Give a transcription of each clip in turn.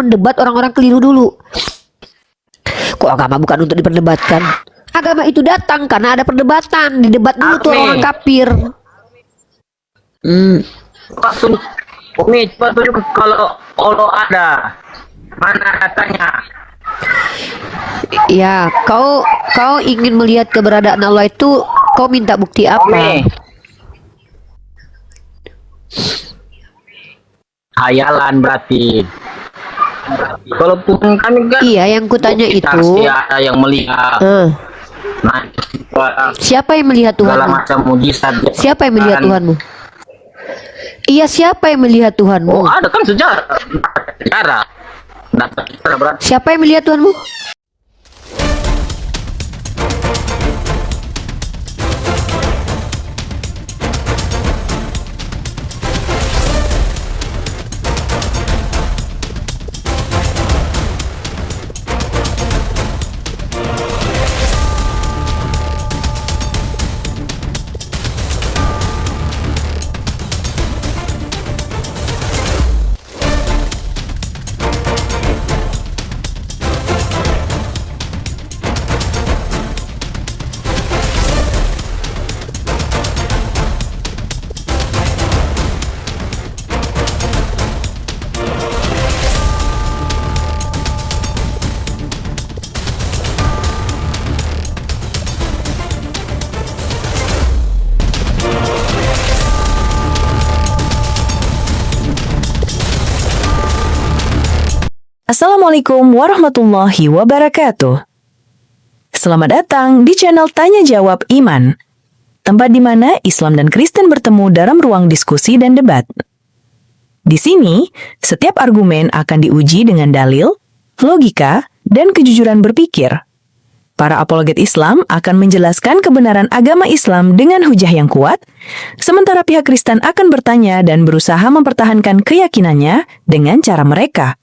mendebat orang-orang keliru dulu. Kok agama bukan untuk diperdebatkan? Agama itu datang karena ada perdebatan. Didebat dulu tuh orang kafir. Umi coba tunjuk kalau ada mana katanya. Ya, kau ingin melihat keberadaan Allah itu, kau minta bukti apa? Umi. Hayalan berarti. Walaupun kami kan Iya, yang kutanya itu. ada yang melihat. Nah, Siapa yang melihat segala Tuhanmu? macam mujizat. Siapa yang melihat Tuhanmu? Iya, siapa yang melihat Tuhanmu? Oh, ada kan sejarah. Sejarah. Berarti Siapa yang melihat Tuhanmu? Assalamualaikum warahmatullahi wabarakatuh. Selamat datang di channel Tanya Jawab Iman, tempat di mana Islam dan Kristen bertemu dalam ruang diskusi dan debat. Di sini, setiap argumen akan diuji dengan dalil, logika, dan kejujuran berpikir. Para apologet Islam akan menjelaskan kebenaran agama Islam dengan hujah yang kuat, sementara pihak Kristen akan bertanya dan berusaha mempertahankan keyakinannya dengan cara mereka.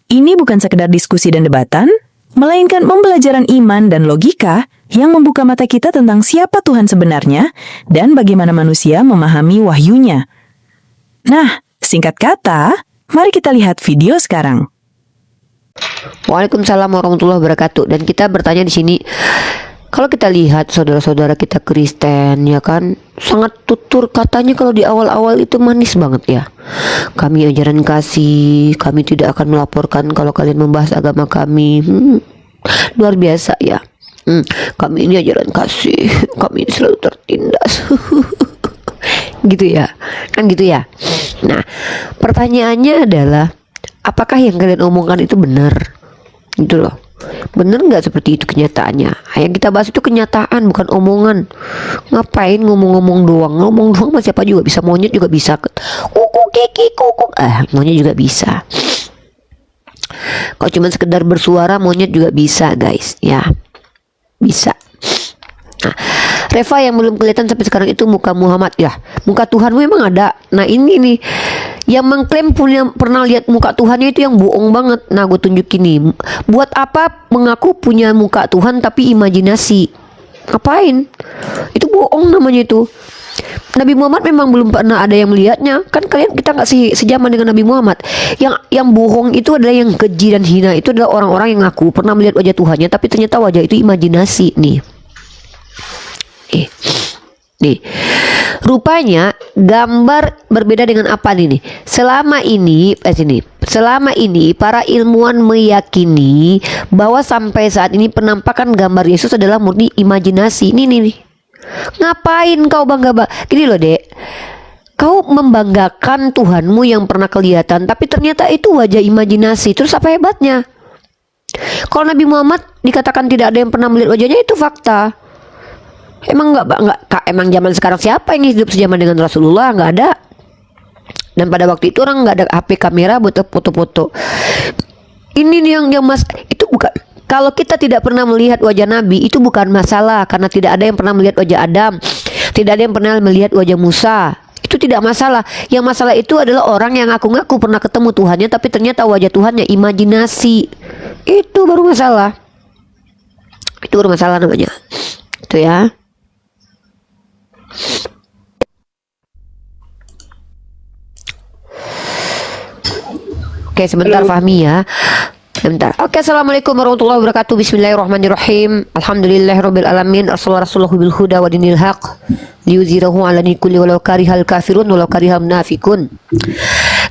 Ini bukan sekedar diskusi dan debatan, melainkan pembelajaran iman dan logika yang membuka mata kita tentang siapa Tuhan sebenarnya dan bagaimana manusia memahami wahyunya. Nah, singkat kata, mari kita lihat video sekarang. Waalaikumsalam warahmatullahi wabarakatuh. Dan kita bertanya di sini, kalau kita lihat saudara-saudara kita Kristen, ya kan, sangat tutur katanya kalau di awal-awal itu manis banget ya. Kami ajaran kasih, kami tidak akan melaporkan kalau kalian membahas agama kami. Luar biasa ya. Kami ini ajaran kasih, kami ini selalu tertindas. Gitu ya, kan gitu ya. Nah, pertanyaannya adalah, apakah yang kalian omongkan itu benar? Gitu loh. Bener nggak seperti itu kenyataannya? Yang kita bahas itu kenyataan, bukan omongan. Ngapain ngomong-ngomong doang? Ngomong doang mah siapa juga bisa. Monyet juga bisa. Kukuk kiki kukuk. Monyet juga bisa. Kalau cuma sekedar bersuara, monyet juga bisa, guys. Ya, bisa. Nah, Reva yang belum kelihatan sampai sekarang itu muka Muhammad ya. Muka Tuhanmu memang ada. Nah, ini nih yang mengklaim pernah lihat muka Tuhannya itu yang bohong banget. Nah, gue tunjukin nih. Buat apa mengaku punya muka Tuhan tapi imajinasi? Ngapain? Itu bohong namanya itu. Nabi Muhammad memang belum pernah ada yang melihatnya. Kan kita nggak sejaman dengan Nabi Muhammad. Yang bohong itu adalah yang keji dan hina. Itu adalah orang-orang yang ngaku pernah melihat wajah Tuhannya tapi ternyata wajah itu imajinasi nih. Nih, rupanya gambar berbeda dengan apa nih? Selama ini para ilmuwan meyakini bahwa sampai saat ini penampakan gambar Yesus adalah murni imajinasi. Nih. Ngapain kau bangga? Gini loh, Dek. Kau membanggakan Tuhanmu yang pernah kelihatan, tapi ternyata itu wajah imajinasi. Terus apa hebatnya? Kalau Nabi Muhammad dikatakan tidak ada yang pernah melihat wajahnya, itu fakta. Emang emang zaman sekarang siapa yang hidup sejaman dengan Rasulullah? Nggak ada. Dan pada waktu itu orang nggak ada HP kamera buat foto-foto. Ini nih yang mas, itu bukan. Kalau kita tidak pernah melihat wajah Nabi, itu bukan masalah, karena tidak ada yang pernah melihat wajah Adam, tidak ada yang pernah melihat wajah Musa. Itu tidak masalah. Yang masalah itu adalah orang yang ngaku-ngaku pernah ketemu Tuhannya, tapi ternyata wajah Tuhannya imajinasi. Itu baru masalah. Itu baru masalah namanya. Itu ya. Oke, sebentar Fahmi ya. Sebentar. Oke, assalamualaikum warahmatullahi wabarakatuh. Bismillahirrahmanirrahim. Alhamdulillahirabbil alamin. Rasulullah bil huda wa dinil haq. Liyuzhirahu 'ala kulli walau karihal kafirun walau karihal munafiqun.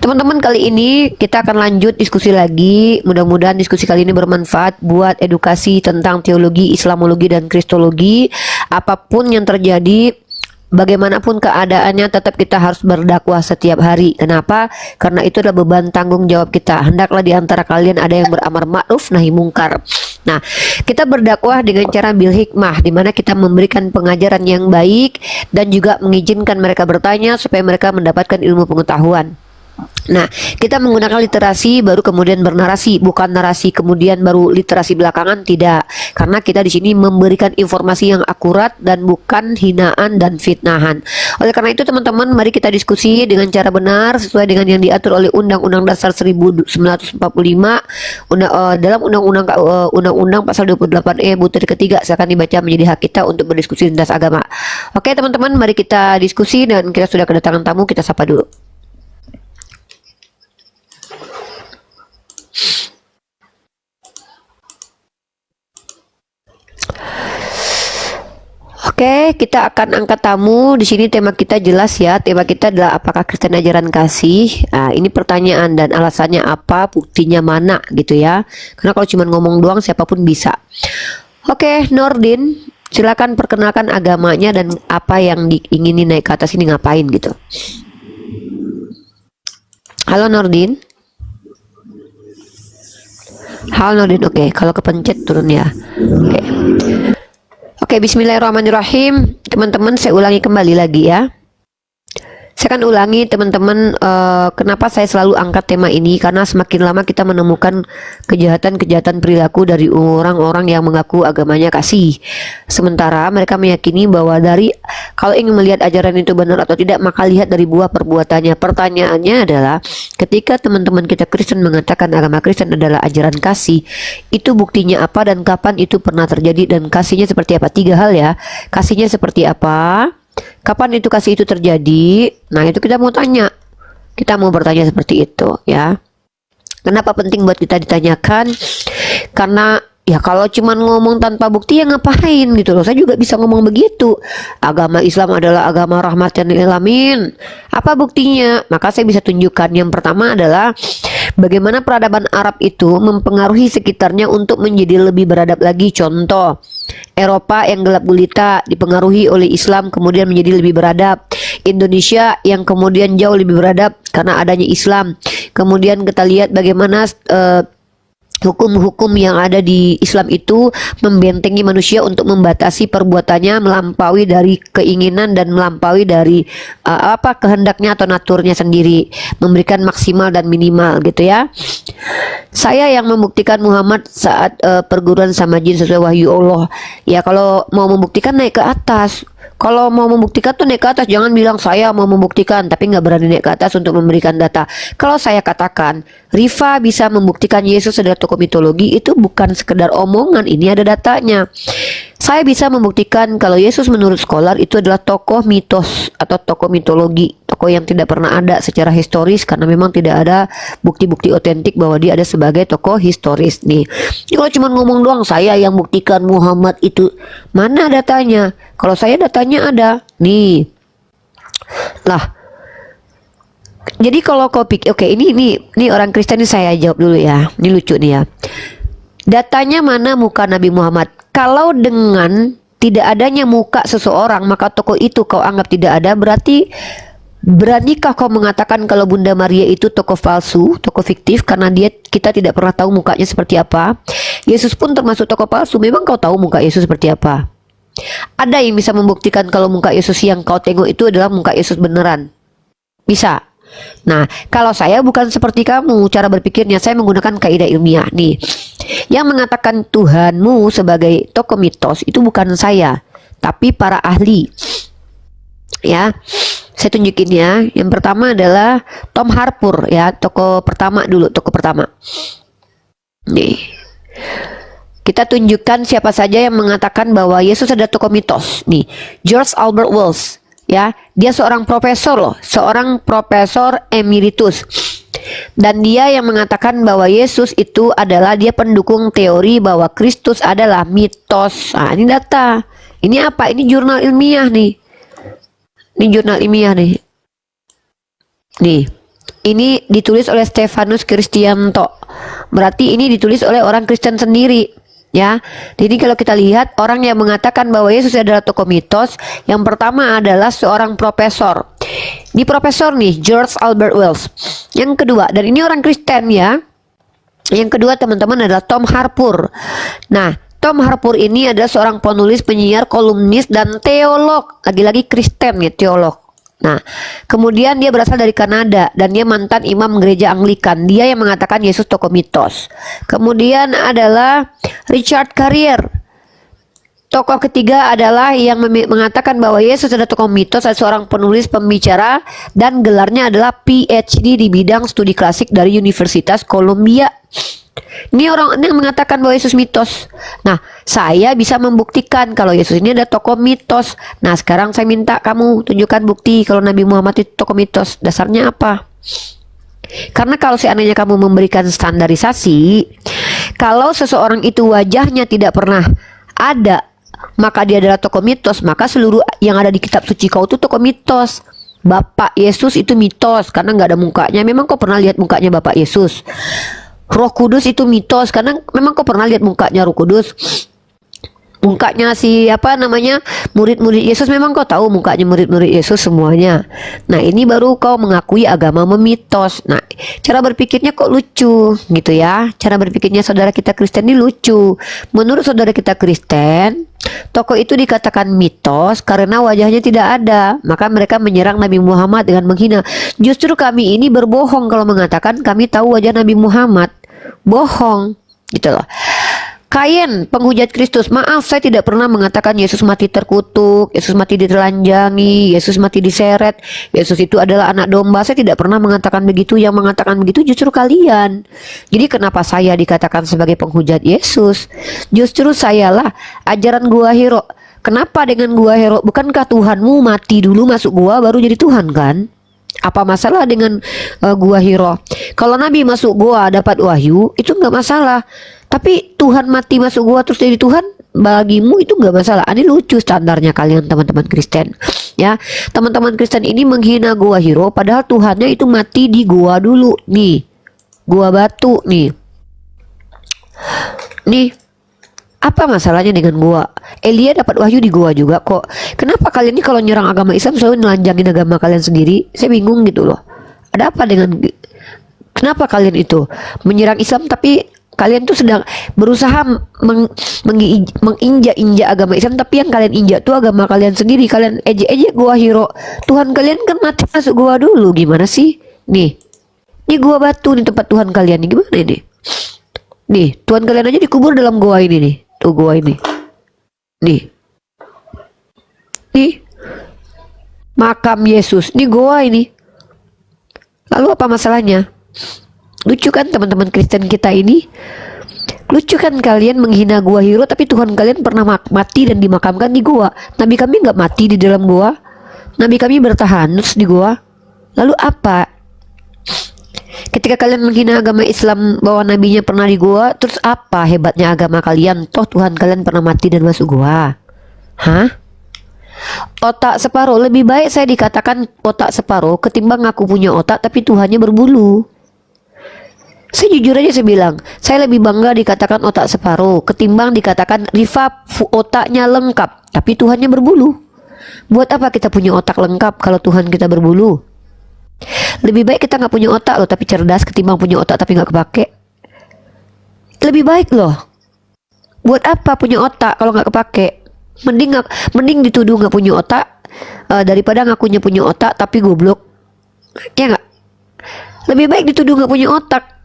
Teman-teman, kali ini kita akan lanjut diskusi lagi. Mudah-mudahan diskusi kali ini bermanfaat buat edukasi tentang teologi, Islamologi dan Kristologi. Apapun yang terjadi, bagaimanapun keadaannya, tetap kita harus berdakwah setiap hari. Kenapa? Karena itu adalah beban tanggung jawab kita. Hendaklah di antara kalian ada yang beramar ma'ruf nahi mungkar. Nah, kita berdakwah dengan cara bil hikmah, di mana kita memberikan pengajaran yang baik dan juga mengizinkan mereka bertanya supaya mereka mendapatkan ilmu pengetahuan. Nah, kita menggunakan literasi baru kemudian bernarasi, bukan narasi kemudian baru literasi belakangan, tidak. Karena kita di sini memberikan informasi yang akurat dan bukan hinaan dan fitnahan. Oleh karena itu teman-teman, mari kita diskusi dengan cara benar sesuai dengan yang diatur oleh Undang-Undang Dasar 1945 dalam Undang-Undang Pasal 28E butir ketiga seakan dibaca menjadi hak kita untuk berdiskusi lintas agama. Oke teman-teman, mari kita diskusi dan kita sudah kedatangan tamu, kita sapa dulu. Oke, kita akan angkat tamu. Di sini tema kita jelas ya. Tema kita adalah apakah Kristen ajaran kasih? Nah, ini pertanyaan dan alasannya apa, buktinya mana gitu ya. Karena kalau cuma ngomong doang siapapun bisa. Oke, Nordin, silakan perkenalkan agamanya dan apa yang diingini naik ke atas ini ngapain gitu. Halo Nordin. Halo Nordin, oke. Kalau kepencet turun ya. Oke. Oke, bismillahirrahmanirrahim. Teman-teman, saya ulangi kembali lagi ya. Saya akan ulangi teman-teman, kenapa saya selalu angkat tema ini. Karena semakin lama kita menemukan kejahatan-kejahatan perilaku dari orang-orang yang mengaku agamanya kasih. Sementara mereka meyakini bahwa kalau ingin melihat ajaran itu benar atau tidak, maka lihat dari buah perbuatannya. Pertanyaannya adalah, ketika teman-teman kita Kristen mengatakan agama Kristen adalah ajaran kasih, itu buktinya apa dan kapan itu pernah terjadi dan kasihnya seperti apa? 3 hal ya. Kasihnya seperti apa? Kapan itu kasih itu terjadi? Nah, itu kita mau tanya. Kita mau bertanya seperti itu ya. Kenapa penting buat kita ditanyakan? Karena ya kalau cuman ngomong tanpa bukti ya ngapain gitu loh. Saya juga bisa ngomong begitu. Agama Islam adalah agama rahmatan lil alamin. Apa buktinya? Maka saya bisa tunjukkan. Yang pertama adalah bagaimana peradaban Arab itu mempengaruhi sekitarnya untuk menjadi lebih beradab lagi. Contoh, Eropa yang gelap gulita dipengaruhi oleh Islam kemudian menjadi lebih beradab. Indonesia yang kemudian jauh lebih beradab karena adanya Islam. Kemudian kita lihat bagaimana hukum-hukum yang ada di Islam itu membentengi manusia untuk membatasi perbuatannya melampaui dari keinginan dan melampaui dari kehendaknya atau naturnya sendiri, memberikan maksimal dan minimal gitu ya. Saya yang membuktikan Muhammad saat perguruan sama jin sesuai wahyu Allah. Ya kalau mau membuktikan naik ke atas. Kalau mau membuktikan tuh naik ke atas, jangan bilang saya mau membuktikan tapi nggak berani naik ke atas untuk memberikan data. Kalau saya katakan Rifa bisa membuktikan Yesus adalah tokoh mitologi, itu bukan sekedar omongan, ini ada datanya. Saya bisa membuktikan kalau Yesus menurut skolar itu adalah tokoh mitos atau tokoh mitologi, tokoh yang tidak pernah ada secara historis karena memang tidak ada bukti-bukti otentik bahwa dia ada sebagai tokoh historis nih. Jadi kalau cuma ngomong doang saya yang buktikan Muhammad itu, mana datanya? Kalau saya datanya ada nih. Lah, jadi kalau kau pikir, oke, ini orang Kristen ini saya jawab dulu ya. Ini lucu nih ya. Datanya mana muka Nabi Muhammad? Kalau dengan tidak adanya muka seseorang maka tokoh itu kau anggap tidak ada, berarti beranikah kau mengatakan kalau Bunda Maria itu tokoh palsu, tokoh fiktif karena kita tidak pernah tahu mukanya seperti apa? Yesus pun termasuk tokoh palsu. Memang kau tahu muka Yesus seperti apa? Ada yang bisa membuktikan kalau muka Yesus yang kau tengok itu adalah muka Yesus beneran? Bisa. Nah, kalau saya bukan seperti kamu cara berpikirnya, saya menggunakan kaidah ilmiah nih. Yang mengatakan Tuhanmu sebagai tokoh mitos itu bukan saya, tapi para ahli. Ya, saya tunjukin ya. Yang pertama adalah Tom Harpur ya, tokoh pertama dulu, tokoh pertama. Nih. Kita tunjukkan siapa saja yang mengatakan bahwa Yesus adalah tokoh mitos. Nih, George Albert Wells. Ya, dia seorang profesor loh, seorang profesor emeritus. Dan dia yang mengatakan bahwa Yesus itu adalah, dia pendukung teori bahwa Kristus adalah mitos. Nah, ini data. Ini apa? Ini jurnal ilmiah nih. Ini jurnal ilmiah nih. Nih. Ini ditulis oleh Stefanus Kristianto. Berarti ini ditulis oleh orang Kristen sendiri. Ya, jadi kalau kita lihat orang yang mengatakan bahwa Yesus adalah tokoh mitos, yang pertama adalah seorang profesor. Ini profesor nih, George Albert Wells. Yang kedua, dan ini orang Kristen ya. Yang kedua teman-teman adalah Tom Harpur. Nah, Tom Harpur ini adalah seorang penulis, penyiar, kolumnis, dan teolog. Lagi-lagi Kristen ya, teolog. Nah, kemudian dia berasal dari Kanada dan dia mantan imam gereja Anglikan. Dia yang mengatakan Yesus tokoh mitos. Kemudian adalah Richard Carrier. Tokoh ketiga adalah yang mengatakan bahwa Yesus adalah tokoh mitos, adalah seorang penulis, pembicara, dan gelarnya adalah PhD di bidang studi klasik dari Universitas Columbia. Ini orang yang mengatakan bahwa Yesus mitos. Nah, saya bisa membuktikan kalau Yesus ini ada tokoh mitos. Nah, sekarang saya minta kamu tunjukkan bukti kalau Nabi Muhammad itu tokoh mitos. Dasarnya apa? Karena kalau seandainya kamu memberikan standarisasi, kalau seseorang itu wajahnya tidak pernah ada, maka dia adalah tokoh mitos. Maka seluruh yang ada di kitab suci kau itu tokoh mitos. Bapak Yesus itu mitos karena nggak ada mukanya. Memang kau pernah lihat mukanya Bapak Yesus? Roh Kudus itu mitos karena memang kau pernah lihat mukanya Roh Kudus? Mukanya si apa namanya murid-murid Yesus, memang kau tahu mukanya murid-murid Yesus semuanya. Nah, ini baru kau mengakui agama memitos. Nah, cara berpikirnya kok lucu gitu ya. Cara berpikirnya saudara kita Kristen ini lucu. Menurut saudara kita Kristen, tokoh itu dikatakan mitos karena wajahnya tidak ada. Maka mereka menyerang Nabi Muhammad dengan menghina. Justru kami ini berbohong kalau mengatakan kami tahu wajah Nabi Muhammad. Bohong gitu loh. Kain, penghujat Kristus. Maaf, saya tidak pernah mengatakan Yesus mati terkutuk, Yesus mati ditelanjangi, Yesus mati diseret, Yesus itu adalah anak domba. Saya tidak pernah mengatakan begitu. Yang mengatakan begitu justru kalian. Jadi kenapa saya dikatakan sebagai penghujat Yesus? Justru sayalah ajaran gua hero. Kenapa dengan gua hero? Bukankah Tuhanmu mati dulu masuk gua baru jadi Tuhan kan? Apa masalah dengan gua hero? Kalau Nabi masuk gua dapat wahyu, itu nggak masalah. Tapi Tuhan mati masuk gua terus jadi Tuhan, bagimu itu nggak masalah. Ini lucu standarnya kalian teman-teman Kristen. Ya, teman-teman Kristen ini menghina gua hero, padahal Tuhannya itu mati di gua dulu. Nih, gua batu nih. Nih, apa masalahnya dengan gua? Elia dapat wahyu di gua juga kok. Kenapa kalian ini kalau nyerang agama Islam selalu nelanjangin agama kalian sendiri? Saya bingung gitu loh. Ada apa dengan, kenapa kalian itu menyerang Islam tapi kalian tuh sedang berusaha menginjak-injak agama Islam, tapi yang kalian injak tuh agama kalian sendiri. Kalian ejek-ejek gua hero. Tuhan kalian kan mati masuk gua dulu. Gimana sih? Nih, ini gua batu di tempat Tuhan kalian nih. Gimana ini? Nih, Tuhan kalian aja dikubur dalam gua ini nih. Tuh gua ini. Nih. Nih. Makam Yesus. Nih gua ini. Lalu apa masalahnya? Lucu kan teman-teman Kristen kita ini? Lucu kan kalian menghina gua hero, tapi Tuhan kalian pernah mati dan dimakamkan di gua. Nabi kami nggak mati di dalam gua. Nabi kami bertahanus di gua. Lalu apa? Ketika kalian menghina agama Islam bahwa nabinya pernah di gua, terus apa hebatnya agama kalian? Toh Tuhan kalian pernah mati dan masuk gua. Hah? Otak separuh. Lebih baik saya dikatakan otak separuh ketimbang aku punya otak tapi Tuhannya berbulu. Saya jujur aja saya bilang, saya lebih bangga dikatakan otak separuh ketimbang dikatakan Rifa otaknya lengkap tapi Tuhannya berbulu. Buat apa kita punya otak lengkap kalau Tuhan kita berbulu? Lebih baik kita nggak punya otak loh tapi cerdas ketimbang punya otak tapi nggak kepake. Lebih baik loh. Buat apa punya otak kalau nggak kepake? Mending dituduh nggak punya otak daripada ngakunya punya otak tapi goblok. Ya nggak? Lebih baik dituduh nggak punya otak.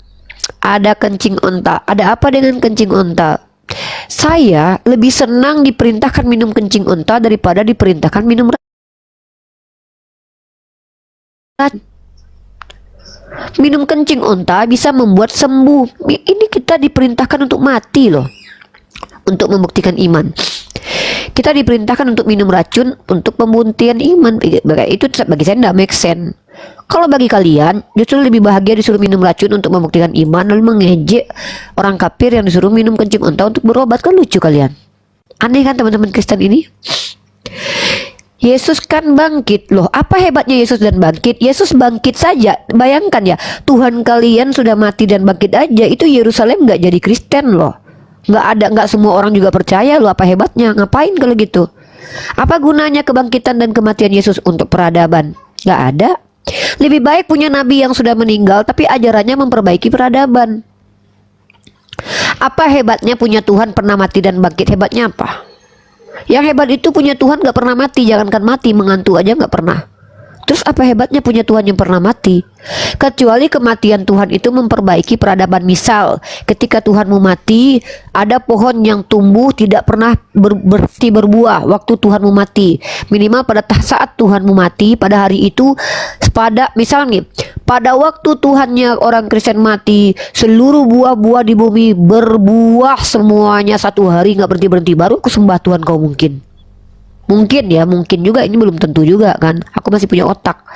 Ada kencing onta. Ada apa dengan kencing onta? Saya lebih senang diperintahkan minum kencing onta daripada diperintahkan minum minum kencing onta bisa membuat sembuh. Ini kita diperintahkan untuk mati loh. Untuk membuktikan iman. Kita diperintahkan untuk minum racun untuk pembuktian iman. Itu bagi saya tidak make sense. Kalau bagi kalian justru lebih bahagia disuruh minum racun untuk membuktikan iman, lalu mengejek orang kafir yang disuruh minum kencing unta untuk berobat. Kan lucu kalian. Aneh kan teman-teman Kristen ini? Yesus kan bangkit loh. Apa hebatnya Yesus dan bangkit? Yesus bangkit saja. Bayangkan ya, Tuhan kalian sudah mati dan bangkit aja, itu Yerusalem nggak jadi Kristen loh. Nggak semua orang juga percaya loh. Apa hebatnya? Ngapain kalau gitu? Apa gunanya kebangkitan dan kematian Yesus untuk peradaban? Nggak ada. Lebih baik punya nabi yang sudah meninggal tapi ajarannya memperbaiki peradaban. Apa hebatnya punya Tuhan pernah mati dan bangkit? Hebatnya apa? Yang hebat itu punya Tuhan gak pernah mati. Jangankan mati, mengantuk aja gak pernah. Terus apa hebatnya punya Tuhan yang pernah mati? Kecuali kematian Tuhan itu memperbaiki peradaban. Misal ketika Tuhanmu mati, ada pohon yang tumbuh tidak pernah berhenti berbuah waktu Tuhanmu mati. Minimal pada saat Tuhanmu mati, pada hari itu, misalnya pada waktu Tuhannya orang Kristen mati, seluruh buah-buah di bumi berbuah semuanya satu hari nggak berhenti-berhenti, baru aku sembah Tuhan kau mungkin. Mungkin ya, mungkin juga, ini belum tentu juga kan. Aku masih punya otak.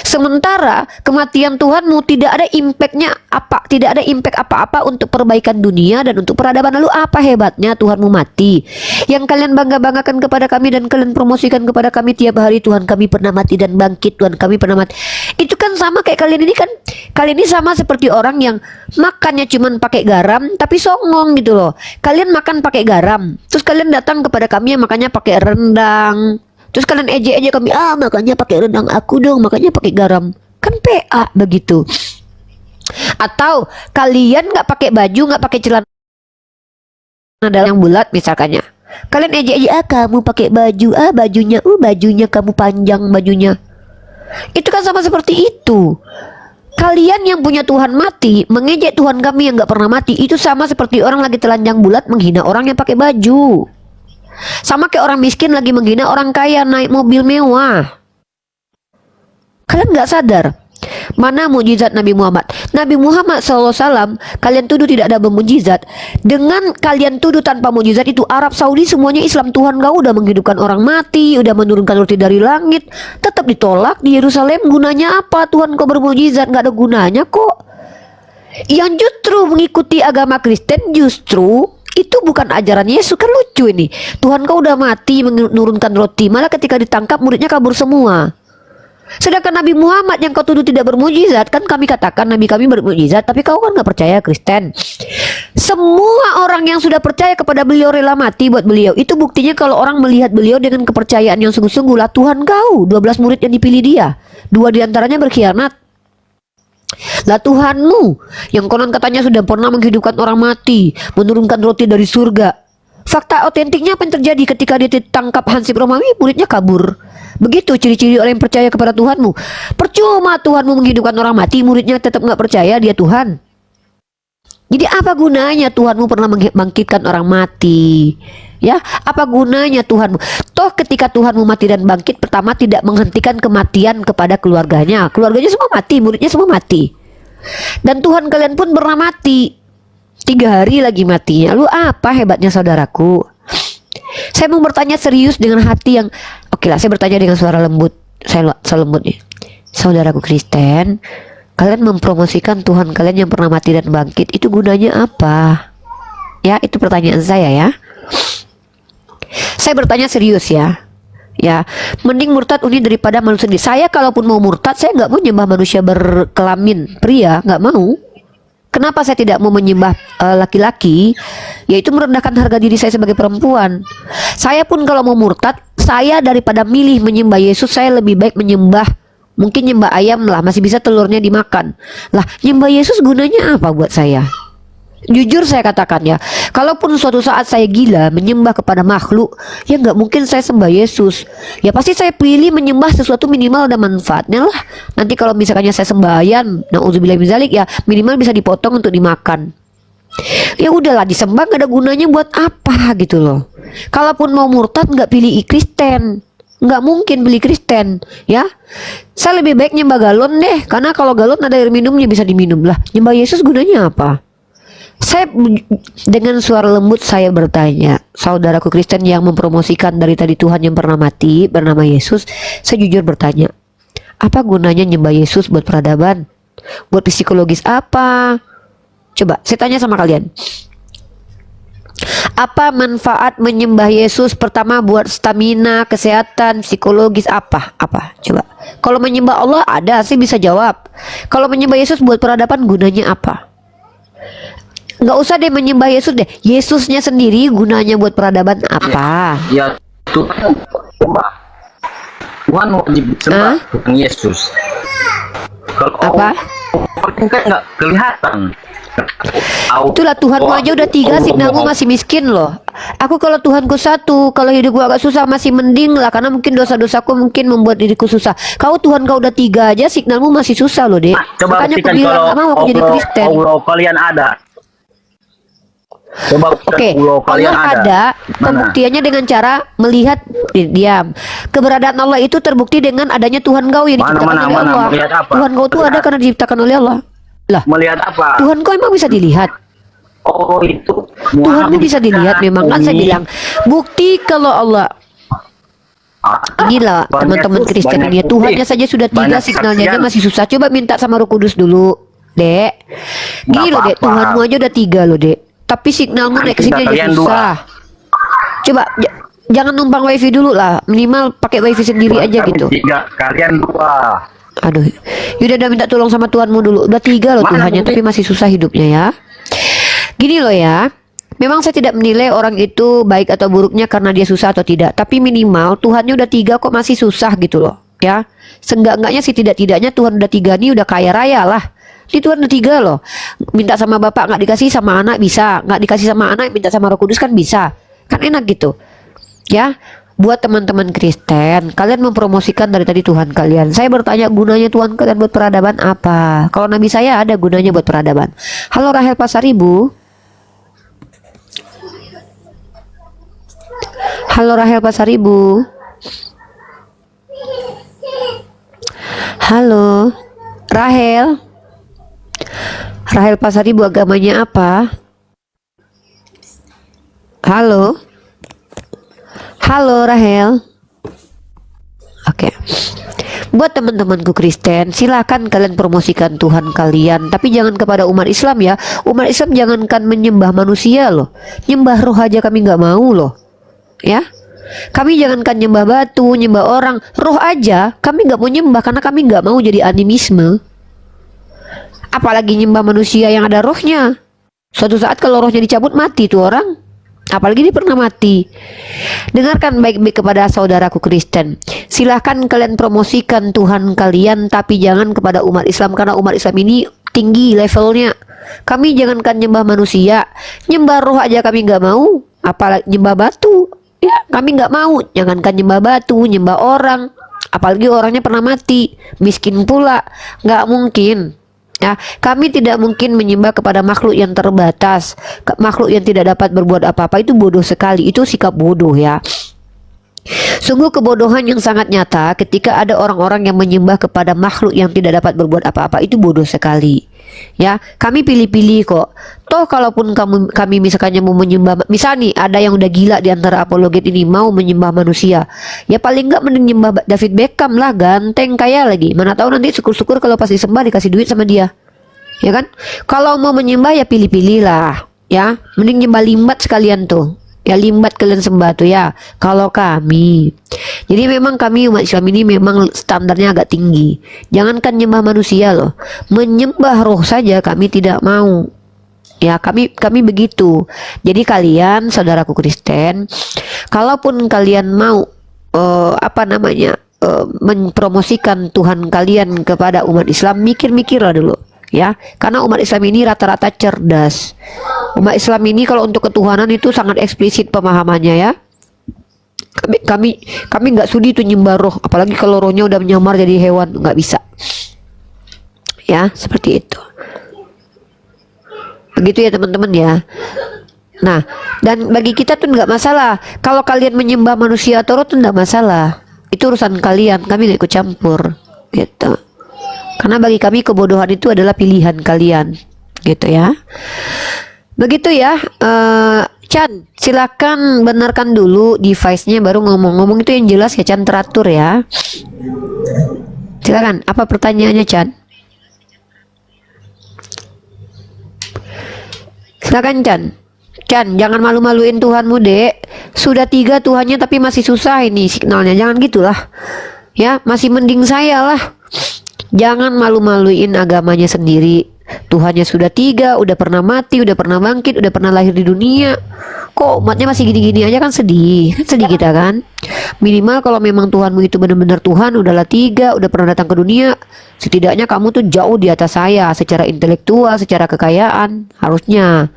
Sementara kematian Tuhanmu tidak ada impactnya apa, tidak ada impact apa-apa untuk perbaikan dunia dan untuk peradaban. Lalu apa hebatnya Tuhanmu mati? Yang kalian bangga-banggakan kepada kami dan kalian promosikan kepada kami tiap hari, Tuhan kami pernah mati dan bangkit, Tuhan kami pernah mati. Itu kan sama kayak kalian ini kan. Kalian ini sama seperti orang yang makannya cuman pakai garam tapi songong gitu loh. Kalian makan pakai garam, terus kalian datang kepada kami yang makannya pakai rendang. Terus kalian ejek-ejek kami, makanya pakai rendang, aku dong makanya pakai garam. Kan PA begitu. Atau kalian nggak pakai baju, nggak pakai celana dalam yang bulat misalkannya. Kalian ejek-ejek, kamu pakai baju, bajunya kamu panjang bajunya. Itu kan sama seperti itu. Kalian yang punya Tuhan mati mengejek Tuhan kami yang nggak pernah mati, itu sama seperti orang lagi telanjang bulat menghina orang yang pakai baju. Sama kayak orang miskin lagi menghina orang kaya naik mobil mewah. Kalian nggak sadar mana mujizat Nabi Muhammad? Nabi Muhammad SAW kalian tuduh tidak ada mujizat. Dengan kalian tuduh tanpa mujizat itu, Arab Saudi semuanya Islam. Tuhan kau udah menghidupkan orang mati, udah menurunkan roti dari langit, tetap ditolak di Yerusalem. Gunanya apa? Tuhan kau bermujizat, nggak ada gunanya kok. Yang justru mengikuti agama Kristen justru itu bukan ajaran Yesus. Kan lucu ini. Tuhan kau udah mati menurunkan roti, malah ketika ditangkap muridnya kabur semua. Sedangkan Nabi Muhammad yang kau tuduh tidak bermujizat, kan kami katakan Nabi kami bermujizat, tapi kau kan gak percaya Kristen. Semua orang yang sudah percaya kepada beliau rela mati buat beliau. Itu buktinya kalau orang melihat beliau dengan kepercayaan yang sungguh-sungguh. Lah Tuhan kau, 12 murid yang dipilih dia, 2 diantaranya berkhianat. Lah Tuhanmu yang konon katanya sudah pernah menghidupkan orang mati, menurunkan roti dari surga. Fakta otentiknya apa yang terjadi ketika dia ditangkap Hansip Romawi? Muridnya kabur. Begitu ciri-ciri orang yang percaya kepada Tuhanmu. Percuma Tuhanmu menghidupkan orang mati, muridnya tetap nggak percaya dia Tuhan. Jadi apa gunanya Tuhanmu pernah membangkitkan orang mati? Ya, apa gunanya Tuhanmu? Toh ketika Tuhanmu mati dan bangkit, pertama tidak menghentikan kematian kepada keluarganya. Keluarganya semua mati, muridnya semua mati. Dan Tuhan kalian pun pernah mati. 3 hari lagi matinya. Lu apa hebatnya saudaraku? Saya mau bertanya serius dengan hati yang oke lah, saya bertanya dengan suara lembut. Saya lembut nih. Saudaraku Kristen, kalian mempromosikan Tuhan kalian yang pernah mati dan bangkit, itu gunanya apa? Ya, itu pertanyaan saya ya. Saya bertanya serius ya. Ya, mending murtad uni daripada manusia sendiri. Saya kalaupun mau murtad, saya nggak mau nyembah manusia berkelamin pria, nggak mau. Kenapa saya tidak mau menyembah laki-laki? Yaitu merendahkan harga diri saya sebagai perempuan. Saya pun kalau mau murtad, saya daripada milih menyembah Yesus, saya lebih baik menyembah, mungkin nyembah ayam lah, masih bisa telurnya dimakan. Lah, nyembah Yesus gunanya apa buat saya? Jujur saya katakan ya, kalaupun suatu saat saya gila menyembah kepada makhluk, ya nggak mungkin saya sembah Yesus. Ya pasti saya pilih menyembah sesuatu minimal ada manfaatnya lah. Nanti kalau misalnya saya sembahyang, na'udzubillah min dzalik, ya minimal bisa dipotong untuk dimakan. Ya udahlah, disembah nggak ada gunanya buat apa gitu loh. Kalaupun mau murtad nggak pilih Kristen, nggak mungkin beli Kristen ya. Saya lebih baik nyembah galon deh, karena kalau galon ada air minumnya bisa diminum lah. Nyembah Yesus gunanya apa? Saya dengan suara lembut saya bertanya, saudaraku Kristen yang mempromosikan dari tadi Tuhan yang pernah mati bernama Yesus, saya jujur bertanya, Apa gunanya nyembah Yesus buat peradaban? Buat psikologis apa? Coba saya tanya sama kalian. Apa manfaat menyembah Yesus? Pertama buat stamina, kesehatan, psikologis apa? Apa? Coba. Kalau menyembah Allah ada sih bisa jawab. Kalau menyembah Yesus buat peradaban gunanya apa? Nggak usah deh menyembah Yesus deh. Yesusnya sendiri gunanya buat peradaban apa? Ya Tuhan sembah. Tuhan wajib sembah Tuhan Yesus. Kalau Apa? orang kan nggak kelihatan. Itulah Tuhanmu aja udah 3, signalmu masih miskin loh. Aku kalau Tuhanku 1, kalau hidup gua agak susah masih mending lah, karena mungkin dosa-dosaku mungkin membuat diriku susah. Kau Tuhan kau udah 3 aja, signalmu masih susah loh, Dek. Coba Makanya aku buktikan bilang kalau nggak mau aku jadi Kristen. Allah kalian ada. Coba buktikan Oke, Allah kalian Allah ada. Mana? Pembuktiannya dengan cara melihat diam. Keberadaan Allah itu terbukti dengan adanya Tuhan kau yang diciptakan oleh Allah. Melihat apa? Tuhan kau tuh ada karena diciptakan oleh Allah. Lah, Melihat apa? Tuhan kau emang bisa dilihat? Oh itu. Tuhanmu bisa dilihat memang, kan saya bilang. Bukti kalau Allah, inilah teman-teman Kristen ini, Tuhannya saja sudah 3, signalnya aja masih susah. Coba minta sama Roh Kudus dulu, Dek. Gini loh, Dek, Tuhanmu aja udah 3 loh, Dek. Tapi signalmu naik ke sini aja susah. Coba jangan numpang wifi dulu lah, minimal pakai wifi sendiri aja gitu. 3, kalian 2. Aduh, yaudah udah minta tolong sama Tuhanmu dulu. Udah 3 loh Tuhannya, tapi masih susah hidupnya ya. Gini loh ya, memang saya tidak menilai orang itu baik atau buruknya karena dia susah atau tidak. Tapi minimal Tuhannya udah 3 kok masih susah gitu loh ya. Seenggak-enggaknya sih tidak-tidaknya Tuhan udah 3 nih udah kaya raya lah. Ini Tuhan udah 3 loh. Minta sama bapak nggak dikasih, sama anak bisa. Nggak dikasih sama anak minta sama Roh Kudus kan bisa. Kan enak gitu ya. Buat teman-teman Kristen, kalian mempromosikan dari tadi Tuhan kalian. Saya bertanya, gunanya Tuhan kalian buat peradaban apa? Kalau Nabi saya ada gunanya buat peradaban. Halo Rahel Pasaribu. Halo Rahel Pasaribu. Halo Rahel. Rahel Pasaribu agamanya apa? Halo. Halo Rahel. Oke. Buat teman-temanku Kristen, silakan kalian promosikan Tuhan kalian, tapi jangan kepada umat Islam ya. Umat Islam jangankan menyembah manusia loh, nyembah roh aja kami nggak mau loh. Ya, kami jangankan nyembah batu, nyembah orang, roh aja kami nggak mau nyembah karena kami nggak mau jadi animisme. Apalagi nyembah manusia yang ada rohnya. Suatu saat kalau rohnya dicabut mati tuh orang. Apalagi dia pernah mati. Dengarkan baik-baik kepada saudaraku Kristen. Silahkan kalian promosikan Tuhan kalian, tapi jangan kepada umat Islam, karena umat Islam ini tinggi levelnya. Kami jangankan nyembah manusia, nyembah roh aja kami nggak mau, apalagi nyembah batu. Ya, kami nggak mau. Jangankan nyembah batu, nyembah orang, apalagi orangnya pernah mati, miskin pula, nggak mungkin. Ya, kami tidak mungkin menyembah kepada makhluk yang terbatas, makhluk yang tidak dapat berbuat apa-apa. Itu bodoh sekali, itu sikap bodoh ya. Sungguh kebodohan yang sangat nyata ketika ada orang-orang yang menyembah kepada makhluk yang tidak dapat berbuat apa-apa. Itu bodoh sekali. Ya, kami pilih-pilih kok. Toh kalaupun kami misalkannya mau menyembah, misal nih ada yang udah gila di antara apologet ini mau menyembah manusia, ya paling nggak mending nyembah David Beckham lah, ganteng kaya lagi. Mana tahu nanti syukur-syukur kalau pas disembah dikasih duit sama dia. Ya kan? Kalau mau menyembah ya pilih-pilih lah. Ya, mending nyembah limbat sekalian tuh. Ya limbat kalian sembah tuh ya. Kalau kami, jadi memang kami umat Islam ini memang standarnya agak tinggi. Jangankan nyembah manusia loh, menyembah roh saja kami tidak mau. Ya kami begitu. Jadi kalian saudaraku Kristen, kalaupun kalian mau mempromosikan Tuhan kalian kepada umat Islam, mikir-mikirlah dulu. Ya, karena umat Islam ini rata-rata cerdas. Umat Islam ini kalau untuk ketuhanan itu sangat eksplisit pemahamannya ya. Kami nggak sudi tuh nyembah roh, apalagi kalau rohnya udah menyamar jadi hewan, nggak bisa. Ya, seperti itu. Begitu ya teman-teman ya. Nah, dan bagi kita tuh nggak masalah. Kalau kalian menyembah manusia atau roh tuh nggak masalah. Itu urusan kalian, kami nggak ikut campur. Gitu. Karena bagi kami kebodohan itu adalah pilihan kalian, gitu ya. Begitu ya, Chan, silakan benarkan dulu device-nya baru ngomong-ngomong itu yang jelas ya, Chan, teratur ya. Silakan, apa pertanyaannya, Chan? Silakan, Chan. Chan, jangan malu-maluin Tuhanmu, Dek. Sudah 3 Tuhannya tapi masih susah ini signalnya. Jangan gitulah. Ya, masih mending saya lah. Jangan malu-maluin agamanya sendiri. Tuhannya sudah 3, udah pernah mati, udah pernah bangkit, udah pernah lahir di dunia. Kok umatnya masih gini-gini aja, kan sedih. Kan sedih kita kan. Minimal kalau memang Tuhanmu itu benar-benar Tuhan, udahlah 3, udah pernah datang ke dunia, setidaknya kamu tuh jauh di atas saya secara intelektual, secara kekayaan. Harusnya.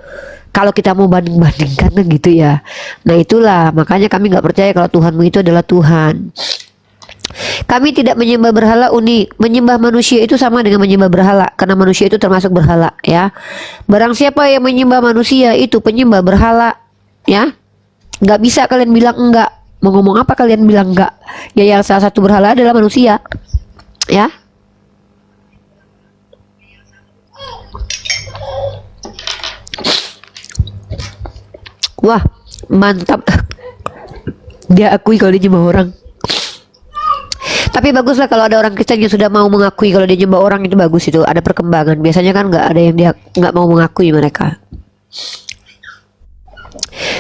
Kalau kita mau banding-bandingkan kan gitu ya. Nah itulah makanya kami nggak percaya kalau Tuhanmu itu adalah Tuhan. Kami tidak menyembah berhala, unik. Menyembah manusia itu sama dengan menyembah berhala, karena manusia itu termasuk berhala, ya. Barang siapa yang menyembah manusia itu penyembah berhala, ya. Nggak bisa kalian bilang enggak. Mau ngomong apa kalian bilang enggak? Ya yang salah satu berhala adalah manusia, ya. Wah, mantap. Dia akui kalau dia nyembah orang. Tapi baguslah kalau ada orang Kristen yang sudah mau mengakui kalau dia nyembah orang, itu bagus, itu ada perkembangan. Biasanya kan nggak ada yang dia nggak mau mengakui mereka.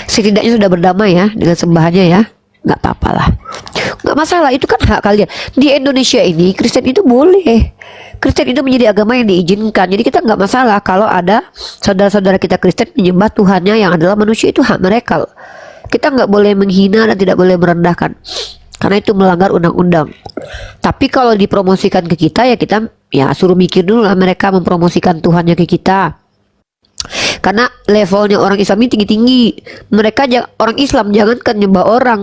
Setidaknya sudah berdamai ya dengan sembahannya ya, nggak apa-apa lah, nggak masalah, itu kan hak kalian. Di Indonesia ini Kristen itu boleh, Kristen itu menjadi agama yang diizinkan. Jadi kita nggak masalah kalau ada saudara-saudara kita Kristen menyembah Tuhannya yang adalah manusia, itu hak mereka. Kita nggak boleh menghina dan tidak boleh merendahkan, karena itu melanggar undang-undang. Tapi kalau dipromosikan ke kita ya kita ya suruh mikir dulu lah mereka mempromosikan Tuhannya ke kita. Karena levelnya orang Islam ini tinggi-tinggi. Mereka orang Islam jangankan nyembah orang,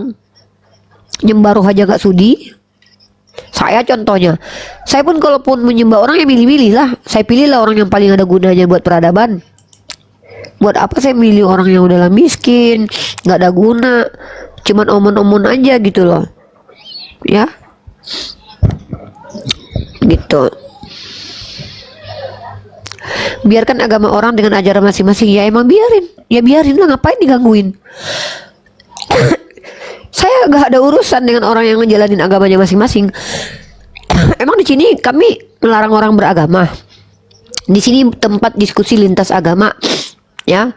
nyembah roh aja nggak sudi. Saya contohnya, saya pun kalaupun menyembah orang ya milih-milih lah. Saya pilihlah orang yang paling ada gunanya buat peradaban. Buat apa saya milih orang yang udahlah miskin, nggak ada guna, cuman omon-omon aja gitu loh, ya, gitu. Biarkan agama orang dengan ajaran masing-masing. Ya emang biarin, ya biarin lah, ngapain digangguin. Saya gak ada urusan dengan orang yang ngejalanin agamanya masing-masing. Emang di sini kami melarang orang beragama. Di sini tempat diskusi lintas agama, ya.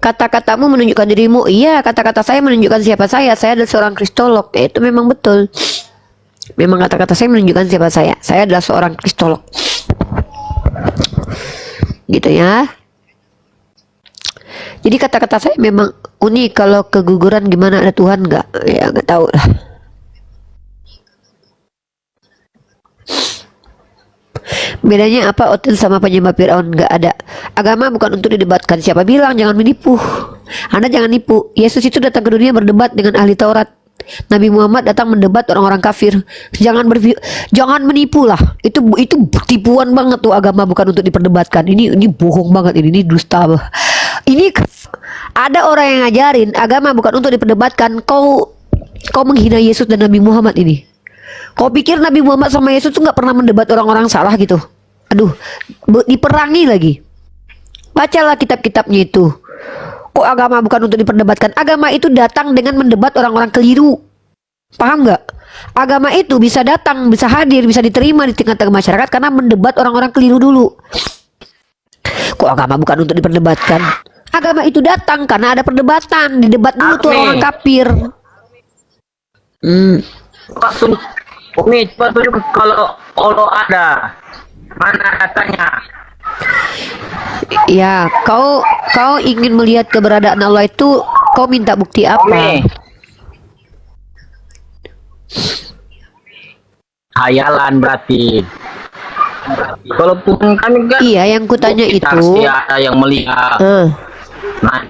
Kata-katamu menunjukkan dirimu. Iya, kata-kata saya menunjukkan siapa saya. Saya adalah seorang kristolog. Ya, itu memang betul. Memang kata-kata saya menunjukkan siapa saya. Saya adalah seorang kristolog. Gitu ya. Jadi kata-kata saya memang unik. Kalau keguguran gimana, ada Tuhan nggak? Ya nggak tahu lah. Bedanya apa Otil sama penyembah Fir'aun? Nggak ada. Agama bukan untuk didebatkan. Siapa bilang? Jangan menipu. Anda jangan nipu. Yesus itu datang ke dunia berdebat dengan ahli Taurat. Nabi Muhammad datang mendebat orang-orang kafir. Jangan menipu lah. Itu tipuan banget tuh. Agama bukan untuk diperdebatkan. Ini bohong banget ini dusta. Ini ada orang yang ngajarin agama bukan untuk diperdebatkan. Kau menghina Yesus dan Nabi Muhammad ini. Kau pikir Nabi Muhammad sama Yesus tuh nggak pernah mendebat orang-orang salah gitu? Aduh, diperangi lagi. Bacalah kitab-kitabnya itu. Kok agama bukan untuk diperdebatkan? Agama itu datang dengan mendebat orang-orang keliru. Paham nggak? Agama itu bisa datang, bisa hadir, bisa diterima di tengah-tengah masyarakat karena mendebat orang-orang keliru dulu. Kok agama bukan untuk diperdebatkan? Agama itu datang karena ada perdebatan. Didebat dulu tuh orang kafir. Umi, coba tunjuk kalau ada. Mana katanya? Ya, kau ingin melihat keberadaan Allah itu, kau minta bukti apa? Umi. Hayalan berarti. Kalaupun kami kan Iya, yang kutanya itu. ada yang melihat. Nah,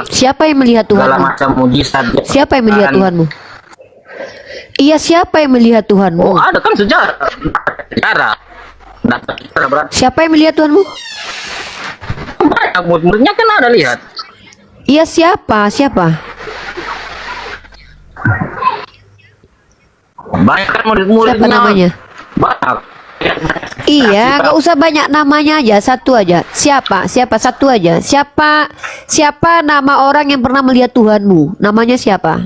Siapa yang melihat segala Tuhanmu? macam mujizat. Siapa yang melihat Tuhanmu? Iya, siapa yang melihat Tuhanmu? Oh, ada kan sejarah. Berarti Siapa yang melihat Tuhanmu? banyak murid-muridnya kan ada lihat. Iya, siapa? Banyak kan murid-muridnya. Siapa namanya? Banyak. Iya, nggak usah banyak namanya aja, satu aja. Siapa? Satu aja. Siapa nama orang yang pernah melihat Tuhanmu? Namanya siapa?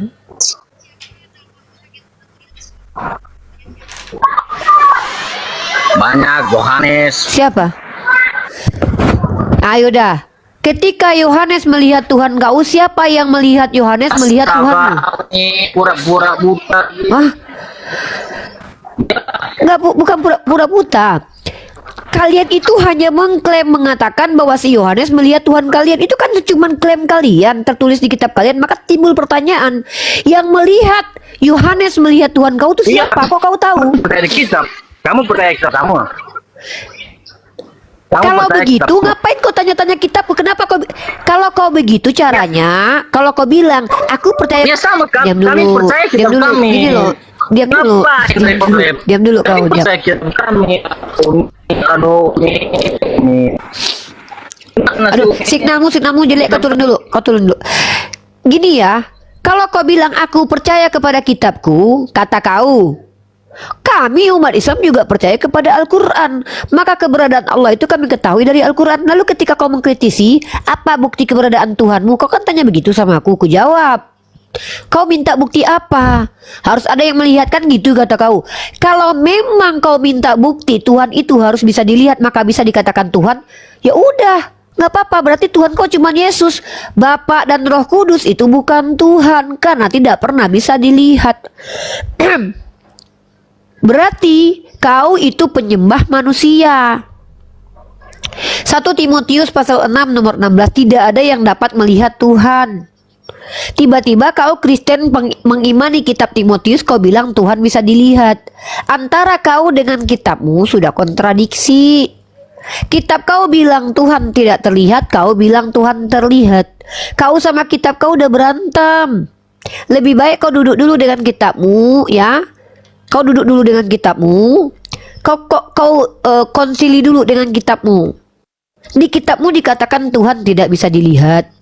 Banyak Yohanes. Siapa? Ayo dah. Ketika Yohanes melihat Tuhan kau, siapa yang melihat Yohanes melihat Tuhan? Ini pura-pura buta. Hah? Enggak, bukan pura-pura buta. Kalian itu hanya mengklaim mengatakan bahwa si Yohanes melihat Tuhan kalian. Itu kan cuma klaim kalian, tertulis di kitab kalian. Maka timbul pertanyaan, yang melihat Yohanes melihat Tuhan kau itu siapa? Kok kau tahu? Percaya di kitab. Kamu percaya kitab kamu? Kalau begitu ngapain kau tanya-tanya kitabku? Kenapa kau kalau kau begitu caranya, kalau kau bilang aku percaya. Ya sama kan. Diam Kami dulu. percaya Diam kitab dulu. kami. Gini loh. Diam dulu. Diam dulu kau. Kami Diam. percaya kitab kami. Aduh, ini. Aduh, signalmu jelek. Kau turun dulu. Gini ya, kalau kau bilang aku percaya kepada kitabku, kata kau. Kami umat Islam juga percaya kepada Al-Quran. Maka keberadaan Allah itu kami ketahui dari Al-Quran. Lalu ketika kau mengkritisi, apa bukti keberadaan Tuhanmu? Kau kan tanya begitu sama aku jawab. Kau minta bukti apa? Harus ada yang melihat kan gitu kata kau. Kalau memang kau minta bukti Tuhan itu harus bisa dilihat, maka bisa dikatakan Tuhan. Ya udah, nggak apa-apa. Berarti Tuhan kau cuma Yesus. Bapa dan Roh Kudus itu bukan Tuhan, karena tidak pernah bisa dilihat. Berarti kau itu penyembah manusia. 1 Timotius pasal 6 nomor 16, tidak ada yang dapat melihat Tuhan. Tiba-tiba kau Kristen mengimani kitab Timotius, kau bilang Tuhan bisa dilihat. Antara kau dengan kitabmu sudah kontradiksi. Kitab kau bilang Tuhan tidak terlihat, kau bilang Tuhan terlihat. Kau sama kitab kau udah berantem. Lebih baik kau duduk dulu dengan kitabmu ya. Kau duduk dulu dengan kitabmu. Kau konsili dulu dengan kitabmu. Di kitabmu dikatakan Tuhan tidak bisa dilihat.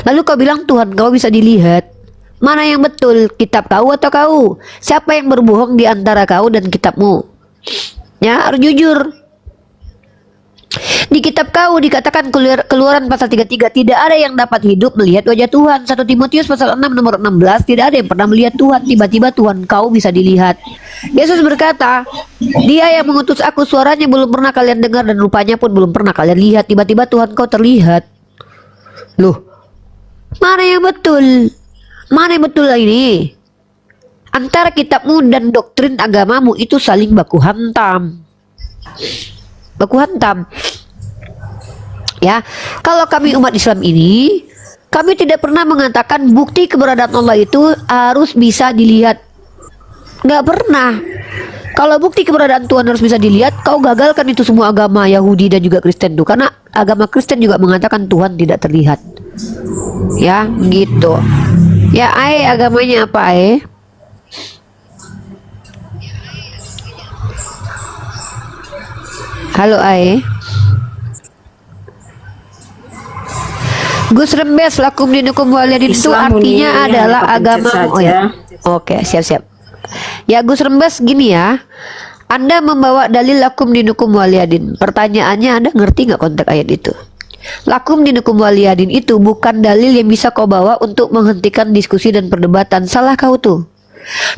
Lalu kau bilang Tuhan kau bisa dilihat. Mana yang betul, kitab kau atau kau? Siapa yang berbohong di antara kau dan kitabmu? Ya, harus jujur. Di kitab kau dikatakan Keluaran pasal 33, tidak ada yang dapat hidup melihat wajah Tuhan. 1 Timotius pasal 6 nomor 16, tidak ada yang pernah melihat Tuhan. Tiba-tiba Tuhan kau bisa dilihat. Yesus berkata, Dia yang mengutus aku, suaranya belum pernah kalian dengar dan rupanya pun belum pernah kalian lihat. Tiba-tiba Tuhan kau terlihat. Loh, mana yang betul? Mana yang betul ini? Antara kitabmu dan doktrin agamamu itu saling baku hantam. Baku hantam. Ya, kalau kami umat Islam ini, kami tidak pernah mengatakan bukti keberadaan Allah itu harus bisa dilihat. Nggak pernah. Kalau bukti keberadaan Tuhan harus bisa dilihat, kau gagalkan itu semua agama Yahudi dan juga Kristen tuh. Karena agama Kristen juga mengatakan Tuhan tidak terlihat. Ya, gitu. Ya, agamanya apa, Halo, Gus Rembes, lakum dinukum waliyadin itu artinya adalah agama. Oh ya. Oke, siap-siap. Ya, Gus Rembes gini ya. Anda membawa dalil lakum dinukum waliyadin. Pertanyaannya, Anda ngerti nggak konteks ayat itu? Lakum dinukum waliyadin itu bukan dalil yang bisa kau bawa untuk menghentikan diskusi dan perdebatan. Salah kau tuh.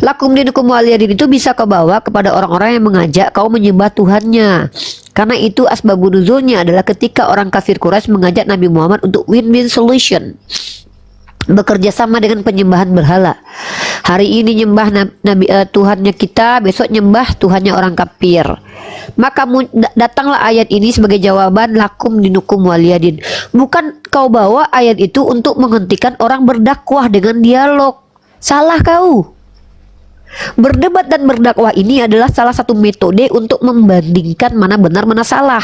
Lakum dinukum waliyadin itu bisa kau bawa kepada orang-orang yang mengajak kau menyembah Tuhannya. Karena itu asbabun nuzulnya adalah ketika orang kafir Quraisy mengajak Nabi Muhammad untuk win-win solution, bekerja sama dengan penyembahan berhala. Hari ini nyembah Tuhannya kita, besok nyembah Tuhannya orang kafir. Maka datanglah ayat ini sebagai jawaban lakum dinukum waliyadin. Bukan kau bawa ayat itu untuk menghentikan orang berdakwah dengan dialog. Salah kau. Berdebat dan berdakwah ini adalah salah satu metode untuk membandingkan mana benar mana salah.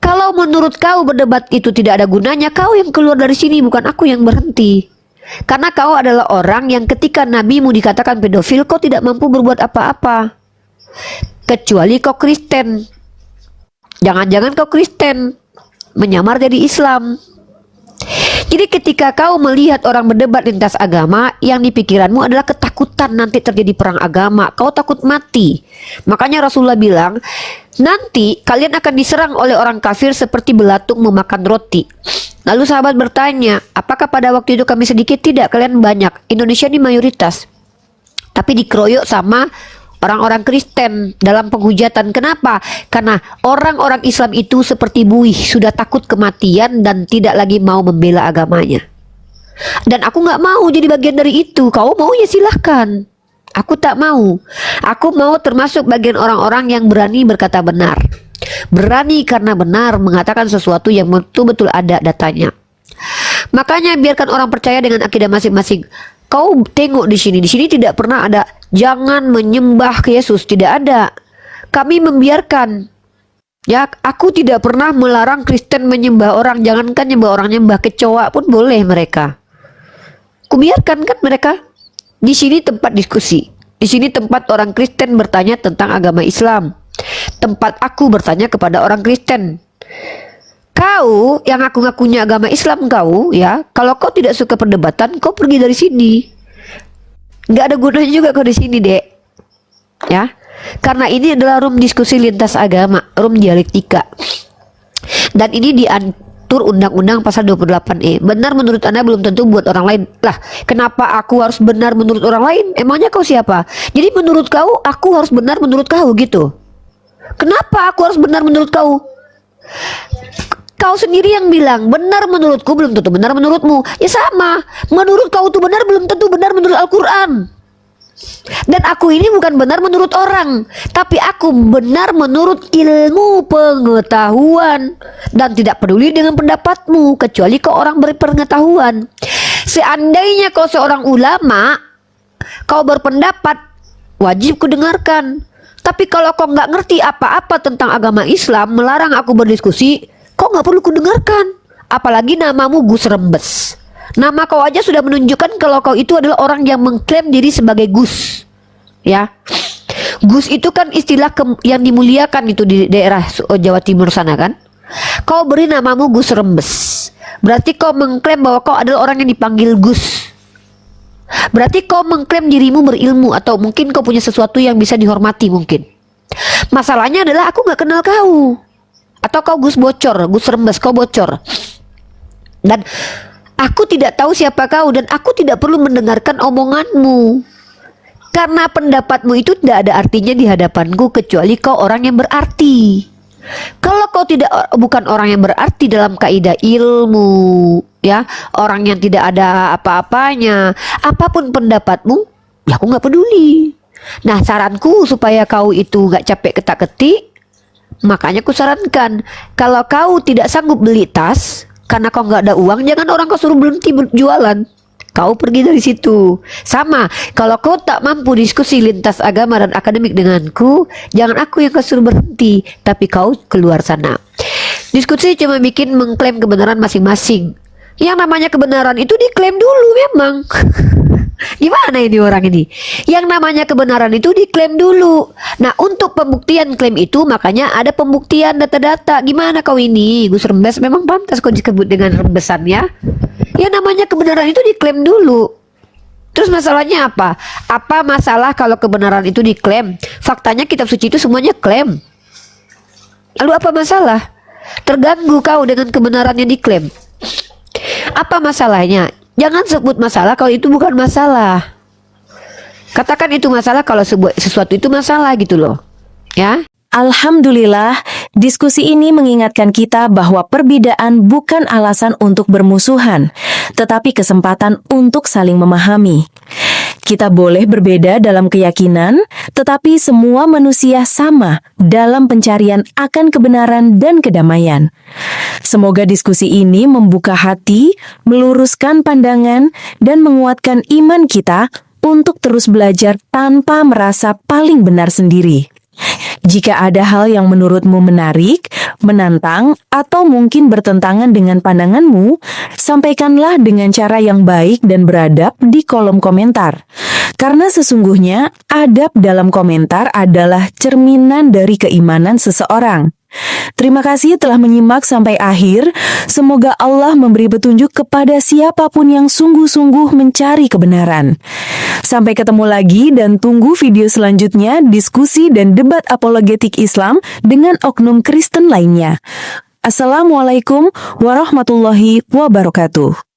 Kalau menurut kau berdebat itu tidak ada gunanya, kau yang keluar dari sini, bukan aku yang berhenti. Karena kau adalah orang yang ketika nabimu dikatakan pedofil, kau tidak mampu berbuat apa-apa. Kecuali kau Kristen. Jangan-jangan kau Kristen menyamar jadi Islam. Jadi ketika kau melihat orang berdebat lintas agama, yang di pikiranmu adalah ketakutan nanti terjadi perang agama. Kau takut mati. Makanya Rasulullah bilang, nanti kalian akan diserang oleh orang kafir seperti belatung memakan roti. Lalu sahabat bertanya, apakah pada waktu itu kami sedikit? Tidak, kalian banyak. Indonesia ini mayoritas. Tapi dikeroyok sama orang-orang Kristen dalam penghujatan. Kenapa? Karena orang-orang Islam itu seperti buih, sudah takut kematian dan tidak lagi mau membela agamanya. Dan aku nggak mau jadi bagian dari itu. Kau mau ya silahkan. Aku tak mau. Aku mau termasuk bagian orang-orang yang berani berkata benar. Berani karena benar mengatakan sesuatu yang betul-betul ada datanya. Makanya biarkan orang percaya dengan akidah masing-masing. Kau tengok di sini tidak pernah ada jangan menyembah ke Yesus, tidak ada. Kami membiarkan. Ya, aku tidak pernah melarang Kristen menyembah orang, jangankan nyembah orang, nyembah kecoa pun boleh mereka. Kubiarkan kan mereka. Di sini tempat diskusi. Di sini tempat orang Kristen bertanya tentang agama Islam. Tempat aku bertanya kepada orang Kristen. Kau yang aku ngakunya agama Islam kau, ya, kalau kau tidak suka perdebatan, kau pergi dari sini. Nggak ada gunanya juga kau di sini, Dek. Ya. Karena ini adalah room diskusi lintas agama, room dialektika. Dan ini diatur Undang-Undang Pasal 28E. Benar menurut Anda belum tentu buat orang lain. Lah, kenapa aku harus benar menurut orang lain? Emangnya kau siapa? Jadi menurut kau, aku harus benar menurut kau gitu. Kenapa aku harus benar menurut kau? Kau sendiri yang bilang benar menurutku belum tentu benar menurutmu. Ya sama. Menurut kau itu benar belum tentu benar menurut Al-Quran. Dan aku ini bukan benar menurut orang, tapi aku benar menurut ilmu pengetahuan. Dan tidak peduli dengan pendapatmu, kecuali kau orang berpengetahuan. Seandainya kau seorang ulama, kau berpendapat, wajib kudengarkan. Tapi kalau kau nggak ngerti apa-apa tentang agama Islam, melarang aku berdiskusi, kau nggak perlu kudengarkan. Apalagi namamu Gus Rembes. Nama kau aja sudah menunjukkan kalau kau itu adalah orang yang mengklaim diri sebagai Gus. Ya, Gus itu kan istilah yang dimuliakan itu di daerah Jawa Timur sana kan. Kau beri namamu Gus Rembes, berarti kau mengklaim bahwa kau adalah orang yang dipanggil Gus. Berarti kau mengklaim dirimu berilmu, atau mungkin kau punya sesuatu yang bisa dihormati mungkin. Masalahnya adalah aku nggak kenal kau. Atau kau Gus bocor, Gus Rembes, kau bocor. Dan aku tidak tahu siapa kau, dan aku tidak perlu mendengarkan omonganmu. Karena pendapatmu itu tidak ada artinya di hadapanku, kecuali kau orang yang berarti. Kalau kau bukan orang yang berarti dalam kaidah ilmu, ya, orang yang tidak ada apa-apanya, apapun pendapatmu, ya aku nggak peduli. Nah, saranku supaya kau itu nggak capek ketak-ketik, makanya aku sarankan, kalau kau tidak sanggup beli tas karena kau nggak ada uang, jangan orang kau suruh berhenti berjualan. Kau pergi dari situ. Sama, kalau kau tak mampu diskusi lintas agama dan akademik denganku, jangan aku yang kau suruh berhenti, tapi kau keluar sana. Diskusi cuma bikin mengklaim kebenaran masing-masing. Yang namanya kebenaran itu diklaim dulu memang. Gimana ini orang ini? Yang namanya kebenaran itu diklaim dulu. Nah, untuk pembuktian klaim itu makanya ada pembuktian data-data. Gimana kau ini? Gus Rembes memang pantas kau disebut dengan rembesan ya. Ya namanya kebenaran itu diklaim dulu. Terus masalahnya apa? Apa masalah kalau kebenaran itu diklaim? Faktanya kitab suci itu semuanya klaim. Lalu apa masalah? Terganggu kau dengan kebenaran yang diklaim? Apa masalahnya? Jangan sebut masalah kalau itu bukan masalah. Katakan itu masalah kalau sesuatu itu masalah gitu loh. Ya. Alhamdulillah, diskusi ini mengingatkan kita bahwa perbedaan bukan alasan untuk bermusuhan, tetapi kesempatan untuk saling memahami. Kita boleh berbeda dalam keyakinan, tetapi semua manusia sama dalam pencarian akan kebenaran dan kedamaian. Semoga diskusi ini membuka hati, meluruskan pandangan, dan menguatkan iman kita untuk terus belajar tanpa merasa paling benar sendiri. Jika ada hal yang menurutmu menarik, menantang, atau mungkin bertentangan dengan pandanganmu, sampaikanlah dengan cara yang baik dan beradab di kolom komentar. Karena sesungguhnya, adab dalam komentar adalah cerminan dari keimanan seseorang. Terima kasih telah menyimak sampai akhir. Semoga Allah memberi petunjuk kepada siapapun yang sungguh-sungguh mencari kebenaran. Sampai ketemu lagi dan tunggu video selanjutnya diskusi dan debat apologetik Islam dengan oknum Kristen lainnya. Assalamualaikum warahmatullahi wabarakatuh.